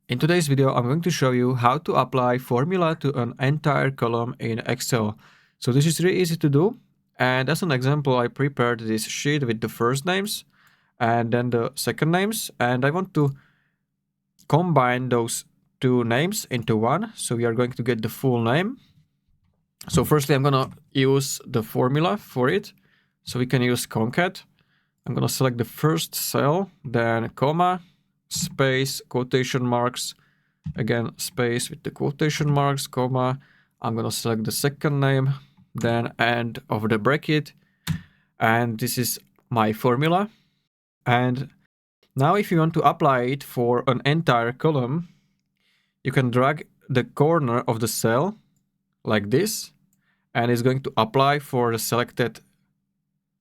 In today's video, I'm going to show you how to apply formula to an entire column in Excel. So this is really easy to do. And as an example, I prepared this sheet with the first names and then the second names. And I want to combine those two names into one. So we are going to get the full name. So firstly, I'm going to use the formula for it. So we can use concat. I'm going to select the first cell, then comma, space, quotation marks, again space with the quotation marks, comma. I'm going to select the second name, then end of the bracket, and this is my formula. And now if you want to apply it for an entire column, you can drag the corner of the cell like this, and it's going to apply for the selected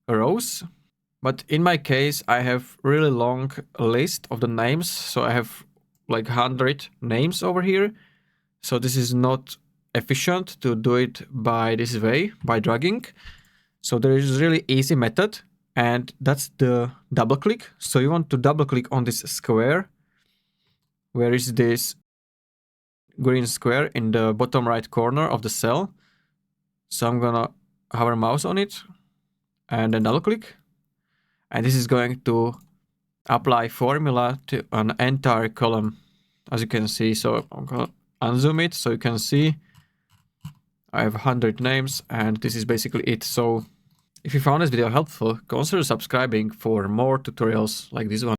rows. But in my case, I have really long list of the names. So I have like 100 names over here. So this is not efficient to do it by this way, by dragging. So there is a really easy method, and that's the double click. So you want to double click on this square. Where is this green square? In the bottom right corner of the cell. So I'm gonna hover mouse on it and then double click. And this is going to apply formula to an entire column, as you can see. So I'm going to unzoom it so you can see I have 100 names, and this is basically it. So if you found this video helpful, consider subscribing for more tutorials like this one.